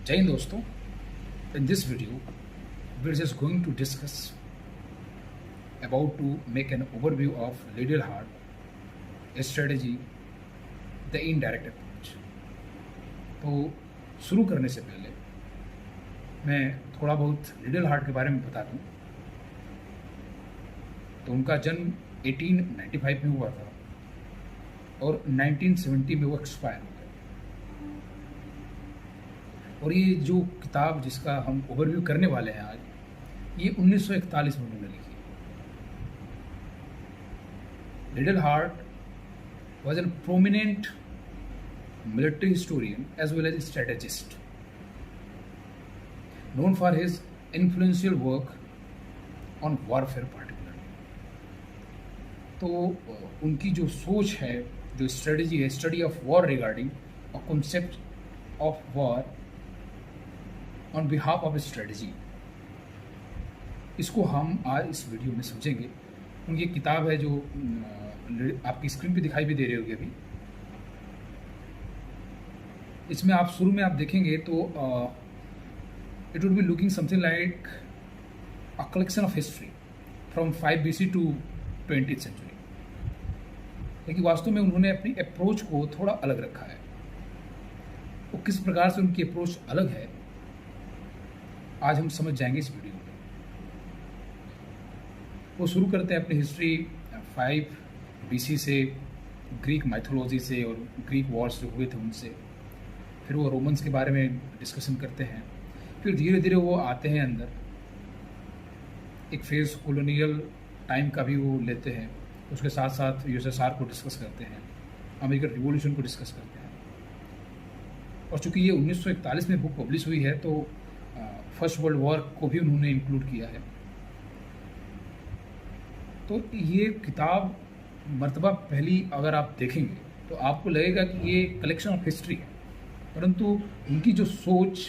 जय हिंद दोस्तों। In this video, we're just going to discuss about to make an overview of Liddell Hart, a strategy, the indirect approach। तो शुरू करने से पहले मैं थोड़ा बहुत लिडल हार्ट के बारे में बता दूं। तो उनका जन्म 1895 में हुआ था और 1970 में वो एक्सपायर हो गए। और ये जो किताब जिसका हम ओवरव्यू करने वाले हैं आज, ये 1941 में उन्होंने लिखी। Liddell Hart was a prominent military historian as well as a strategist, known for his influential work on warfare particularly। तो उनकी जो सोच है, जो स्ट्रेटजी है, study of war regarding a concept of war on behalf of strategy, इसको हम आज इस वीडियो में समझेंगे। उनकी किताब है जो आपकी स्क्रीन पे दिखाई भी दे रही होगी अभी। इसमें आप शुरू में आप देखेंगे तो it would be looking something like a collection of history from 5 BC to 20th century. लेकिन वास्तव में उन्होंने अपनी अप्रोच को थोड़ा अलग रखा है। वो किस प्रकार से उनकी अप्रोच अलग है, आज हम समझ जाएंगे इस वीडियो में। वो शुरू करते हैं अपनी हिस्ट्री 5 BC से, ग्रीक माइथोलॉजी से और ग्रीक वॉर्स जो हुए थे उनसे। फिर वो रोमन्स के बारे में डिस्कशन करते हैं। फिर धीरे धीरे वो आते हैं अंदर, एक फेज कॉलोनियल टाइम का भी वो लेते हैं। उसके साथ साथ USSR को डिस्कस करते हैं, अमेरिकन रिवॉल्यूशन को डिस्कस करते हैं। और चूंकि ये 1941 में बुक पब्लिश हुई है तो फर्स्ट वर्ल्ड वॉर को भी उन्होंने इंक्लूड किया है। तो ये किताब मर्तबा पहली अगर आप देखेंगे तो आपको लगेगा कि ये कलेक्शन ऑफ हिस्ट्री है, परंतु उनकी जो सोच,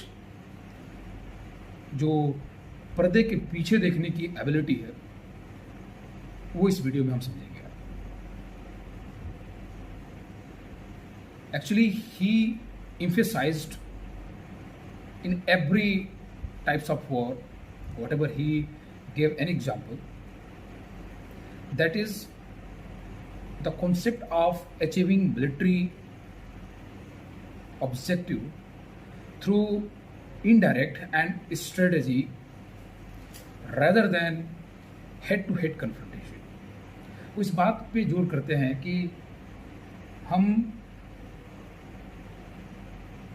जो पर्दे के पीछे देखने की एबिलिटी है, वो इस वीडियो में हम समझेंगे। Actually he emphasized in every types of war, whatever he gave an example, that is the concept of achieving military objective through indirect and strategy rather than head to head confrontation। वो इस बात पे जोर करते हैं कि हम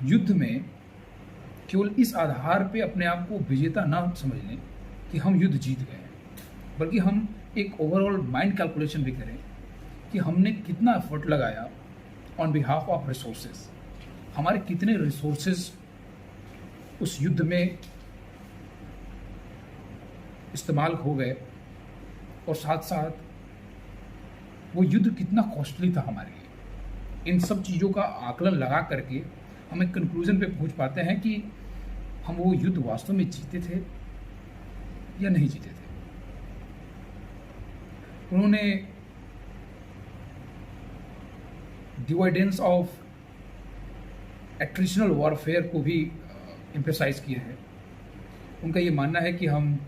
युद्ध में केवल इस आधार पे अपने आप को विजेता ना समझ लें कि हम युद्ध जीत गए हैं, बल्कि हम एक ओवरऑल माइंड कैलकुलेशन भी करें कि हमने कितना एफर्ट लगाया ऑन बिहाफ ऑफ रिसोर्सेज, हमारे कितने रिसोर्सेज उस युद्ध में इस्तेमाल हो गए, और साथ साथ वो युद्ध कितना कॉस्टली था हमारे लिए। इन सब चीज़ों का आकलन लगा करके हम एक कंक्लूजन पे पहुंच पाते हैं कि हम वो युद्ध वास्तव में जीते थे या नहीं जीते थे। उन्होंने डिवाइडेंस ऑफ एट्रिशनल वॉरफेयर को भी एम्फेसाइज किया है। उनका ये मानना है कि हम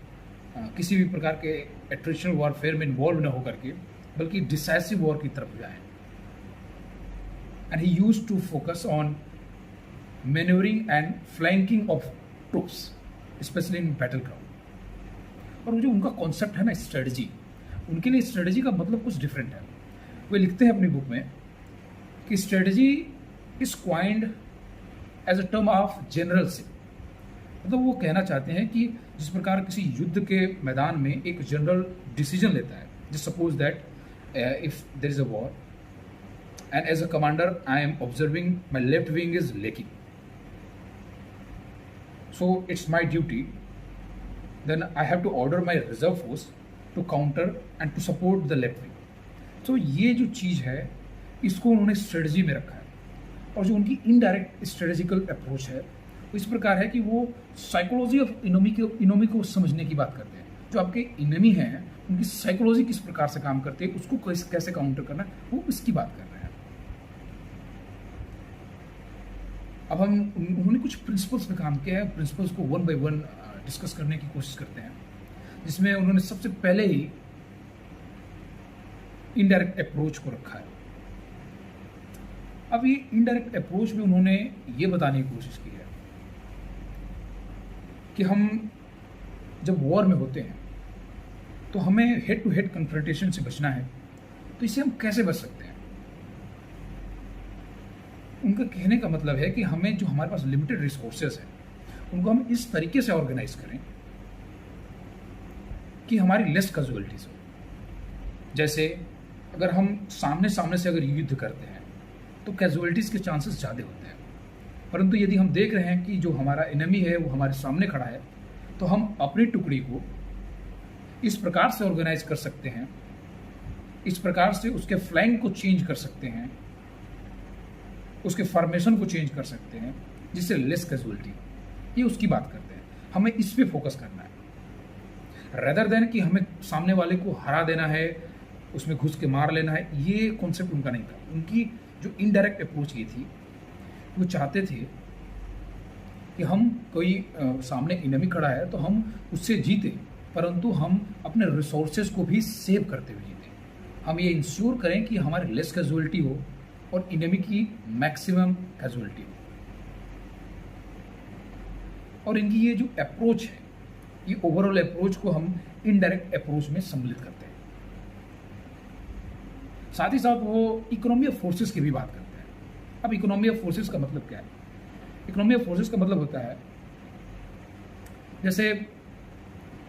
किसी भी प्रकार के एट्रिशनल वॉरफेयर में इन्वॉल्व न होकर के बल्कि डिसाइसिव वॉर की तरफ जाएं। And he used to focus on manoeuvring and flanking of troops specially in battle ground. और जो उनका कॉन्सेप्ट है ना स्ट्रेटजी, उनके लिए स्ट्रेटजी का मतलब कुछ डिफरेंट है। वे लिखते हैं अपनी बुक में कि strategy is coined as a term of generalship. मतलब वो कहना चाहते हैं कि जिस प्रकार किसी युद्ध के मैदान में एक जनरल डिसीजन लेता है, just suppose that if there is a war and as a commander I am observing my left wing is lacking, so it's my duty, then I have to order my reserve force to counter and to support the left wing। तो ये जो चीज़ है इसको उन्होंने strategy में रखा है। और जो उनकी इनडायरेक्ट स्ट्रेटेजिकल अप्रोच है वो इस प्रकार है कि वो साइकोलॉजी ऑफ इनोमी को समझने की बात करते हैं। जो आपके इनमी हैं उनकी साइकोलॉजी किस प्रकार से काम करती है, उसको कैसे काउंटर करना है, वो इसकी बात कर रहे हैं। अब हम उन्होंने कुछ प्रिंसिपल्स पे काम किया है, प्रिंसिपल्स को वन बाय वन डिस्कस करने की कोशिश करते हैं, जिसमें उन्होंने सबसे पहले ही इनडायरेक्ट अप्रोच को रखा है। अब ये इनडायरेक्ट अप्रोच में उन्होंने ये बताने की कोशिश की है कि हम जब वॉर में होते हैं तो हमें हेड टू हेड कन्फ्रंटेशन से बचना है, तो इससे हम कैसे बच सकते हैं। उनका कहने का मतलब है कि हमें जो हमारे पास लिमिटेड रिसोर्सेज हैं उनको हम इस तरीके से ऑर्गेनाइज करें कि हमारी लेस कैजुअलिटीज हो। जैसे अगर हम सामने सामने से अगर युद्ध करते हैं तो कैजुअलिटीज के चांसेस ज़्यादा होते हैं, परंतु यदि हम देख रहे हैं कि जो हमारा एनिमी है वो हमारे सामने खड़ा है, तो हम अपनी टुकड़ी को इस प्रकार से ऑर्गेनाइज कर सकते हैं, इस प्रकार से उसके फ्लैंक को चेंज कर सकते हैं, उसके फॉर्मेशन को चेंज कर सकते हैं, जिससे लेस कैजुअलिटी। ये उसकी बात करते हैं, हमें इस पे फोकस करना है रेदर देन कि हमें सामने वाले को हरा देना है, उसमें घुस के मार लेना है। ये कॉन्सेप्ट उनका नहीं था। उनकी जो इनडायरेक्ट अप्रोच ये थी, वो चाहते थे कि हम कोई सामने इनमी खड़ा है तो हम उससे जीते, परंतु हम अपने रिसोर्सेज को भी सेव करते हुए जीते। हम ये इंश्योर करें कि हमारी लेस कैजुअलिटी हो और इनमी की मैक्सिमम कैजुअलिटी हो। और इनकी ये जो अप्रोच है, ये ओवरऑल अप्रोच को हम इनडायरेक्ट अप्रोच में सम्मिलित करते हैं। साथ ही साथ वो इकोनॉमी ऑफ फोर्सेस की भी बात करते हैं। अब इकोनॉमी ऑफ फोर्सेस का मतलब क्या है? इकोनॉमी ऑफ फोर्सेस का मतलब होता है, जैसे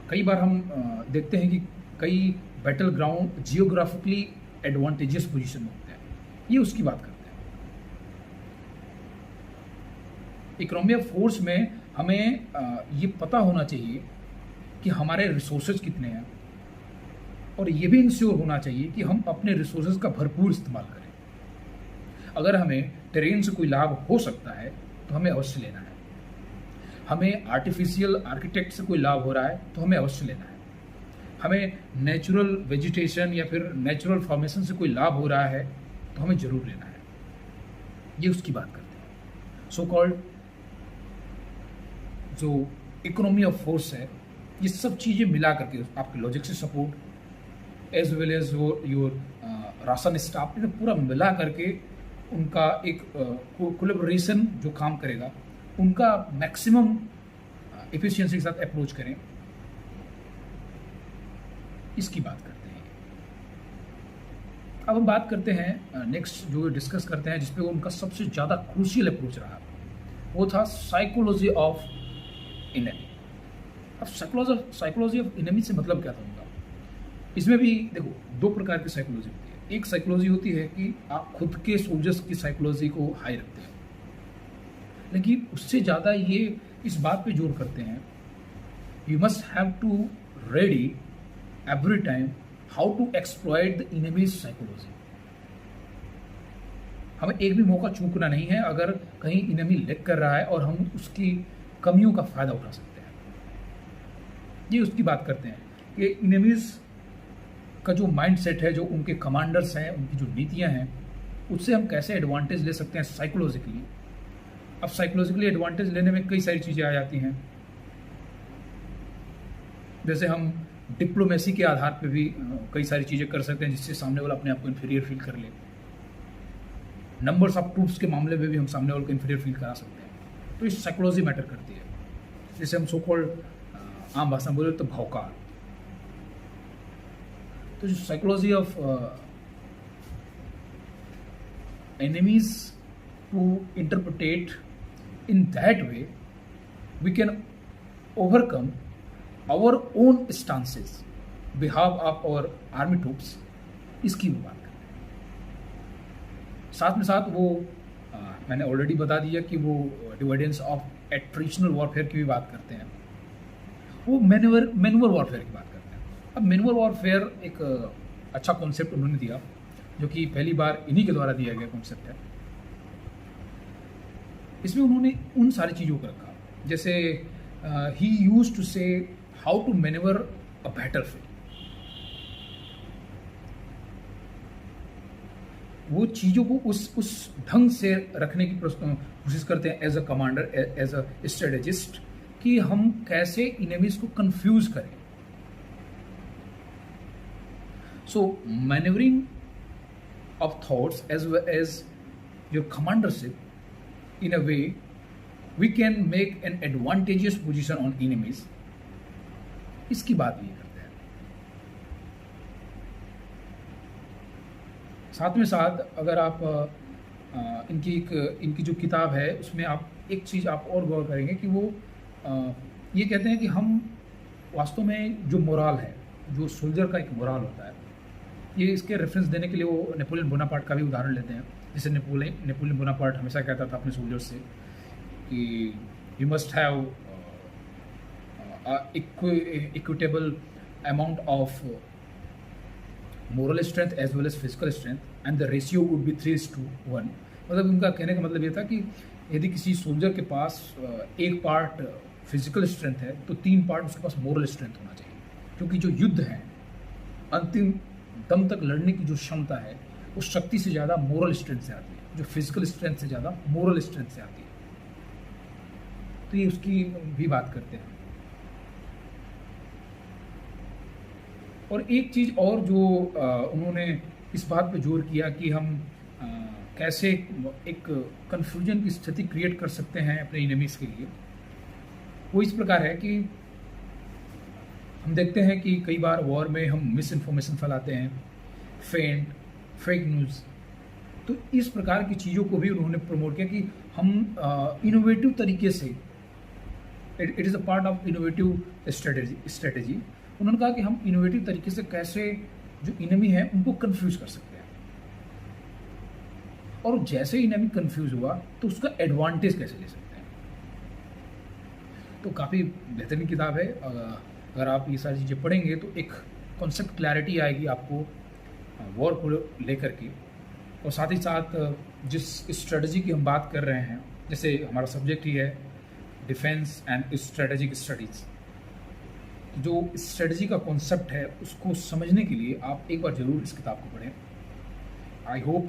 कई बार हम देखते हैं कि कई battle ground geographically advantageous position में होते हैं, ये उसकी बात करते हैं। इकोनॉमी ऑफ फोर्स में हमें ये पता होना चाहिए कि हमारे रिसोर्सेज कितने हैं, और ये भी इंश्योर होना चाहिए कि हम अपने रिसोर्सेज का भरपूर इस्तेमाल करें। अगर हमें टेरेन से कोई लाभ हो सकता है तो हमें अवश्य लेना है। हमें आर्टिफिशियल आर्किटेक्ट से कोई लाभ हो रहा है तो हमें अवश्य लेना है। हमें नेचुरल वेजिटेशन या फिर नेचुरल फॉर्मेशन से कोई लाभ हो रहा है तो हमें जरूर लेना है। ये उसकी बात करते हैं। सो कॉल्ड जो इकोनॉमी ऑफ फोर्स है, ये सब चीज़ें मिला करके आपके logistic support as well as वो योर राशन स्टाफ, इन्हें पूरा मिला करके उनका एक कोलैबोरेशन जो काम करेगा, उनका मैक्सिमम एफिशिएंसी के साथ अप्रोच करें, इसकी बात करते हैं। अब हम बात करते हैं नेक्स्ट जो डिस्कस करते हैं, जिसपे उनका सबसे ज़्यादा क्रूशियल अप्रोच रहा, वो था साइकोलॉजी ऑफ इनेमी। अब साइकोलॉजी ऑफ इनेमी से मतलब क्या था उनका? इसमें भी देखो दो प्रकार की साइकोलॉजी होती है। एक साइकोलॉजी होती है कि आप खुद के सोल्जर्स की साइकोलॉजी को हाई रखते हैं, लेकिन उससे ज़्यादा ये इस बात पे जोर करते हैं, you must have to ready every time how to exploit the enemy's psychology. हमें एक भी मौका चूकना नहीं है अगर कहीं इनेमी लेग कर रहा है और हम उसकी कमियों का फायदा उठा सकते हैं। ये उसकी बात करते हैं कि इनेमीज का जो माइंड सेट है, जो उनके कमांडर्स हैं, उनकी जो नीतियां हैं, उससे हम कैसे एडवांटेज ले सकते हैं साइकोलॉजिकली। अब साइकोलॉजिकली एडवांटेज लेने में कई सारी चीज़ें आ जाती हैं, जैसे हम डिप्लोमेसी के आधार पे भी कई सारी चीज़ें कर सकते हैं जिससे सामने वाला अपने आप को इन्फीरियर फील कर ले। नंबर्स ऑफ ट्रूप्स के मामले में भी हम सामने वाले को इन्फीरियर फील करा सकते हैं। तो इस साइकोलॉजी मैटर करती है, जैसे हम सो कॉल्ड आम भाषा में बोले तो भौकाल। तो जो psychology of enemies to interpret in that way we can overcome our own stances behalf of our army troops, इसकी वो बात करते हैं। साथ में साथ वो मैंने ऑलरेडी बता दिया कि वो डिवाइडेंस ऑफ एट्रिशनल वॉरफेयर की भी बात करते हैं। वो मैनुअर वॉरफेयर की बात करते हैं। अब मैनुअर वॉरफेयर एक अच्छा कॉन्सेप्ट उन्होंने दिया, जो कि पहली बार इन्हीं के द्वारा दिया गया कॉन्सेप्ट है। इसमें उन्होंने उन सारी चीज़ों को रखा, जैसे he used to say how to manoeuvre a battlefield. वो चीज़ों को उस ढंग से रखने की कोशिश करते हैं as a commander, as a strategist, कि हम कैसे इनेमीज को कंफ्यूज करें. सो मैनेवरिंग of thoughts as well as your commandership in a way we can make an advantageous position on enemies. इसकी बात ये करते हैं. साथ में साथ अगर आप इनकी जो किताब है उसमें आप एक चीज़ आप और गौर करेंगे कि वो ये कहते हैं कि हम वास्तव में जो मोराल है, जो सोल्जर का एक मोराल होता है, ये इसके रेफरेंस देने के लिए वो नेपोलियन बोनापार्ट का भी उदाहरण लेते हैं. जैसे नेपोलियन बोनापार्ट हमेशा कहता था अपने सोल्जर्स से कि you must have equitable amount of moral strength as well as physical strength and the ratio would be 3:1. मतलब उनका कहने का मतलब ये था कि यदि किसी सोल्जर के पास एक पार्ट फिजिकल स्ट्रेंथ है तो 3 पार्ट उसके पास मोरल स्ट्रेंथ होना चाहिए, क्योंकि जो युद्ध है, अंतिम दम तक लड़ने की जो क्षमता है, उस शक्ति से ज़्यादा मोरल स्ट्रेंथ से आती है, जो फिजिकल स्ट्रेंथ से ज़्यादा मोरल स्ट्रेंथ से आती है. तो ये उसकी भी बात करते हैं. और एक चीज़ और जो उन्होंने इस बात पे जोर किया कि हम कैसे एक कन्फ्यूजन की स्थिति क्रिएट कर सकते हैं अपने इनेमीज के लिए, वो इस प्रकार है कि हम देखते हैं कि कई बार वॉर में हम मिस इन्फॉर्मेशन फैलाते हैं, फेक न्यूज़. तो इस प्रकार की चीज़ों को भी उन्होंने प्रमोट किया कि हम इनोवेटिव तरीके से, it is a part of innovative strategy. उन्होंने कहा कि हम इनोवेटिव तरीके से कैसे जो इनेमी है उनको कंफ्यूज कर सकते हैं, और जैसे इनेमी कंफ्यूज हुआ तो उसका एडवांटेज कैसे ले सकते हैं. तो काफ़ी बेहतरीन किताब है. अगर आप ये सारी चीज़ें पढ़ेंगे तो एक कॉन्सेप्ट क्लैरिटी आएगी आपको वॉर को लेकर के. और साथ ही साथ जिस स्ट्रेटजी की हम बात कर रहे हैं, जैसे हमारा सब्जेक्ट ही है डिफेंस एंड स्ट्रेटेजिक स्टडीज़, जो स्ट्रेटजी का कॉन्सेप्ट है उसको समझने के लिए आप एक बार ज़रूर इस किताब को पढ़ें. आई होप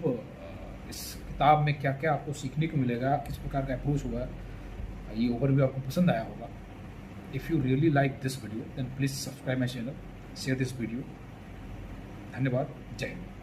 इस किताब में क्या क्या आपको सीखने को मिलेगा, किस प्रकार का अप्रोच होगा, ये ओवरव्यू आपको पसंद आया होगा. If you really like this video, then please subscribe my channel, share this video. धन्यवाद. जय हिंद.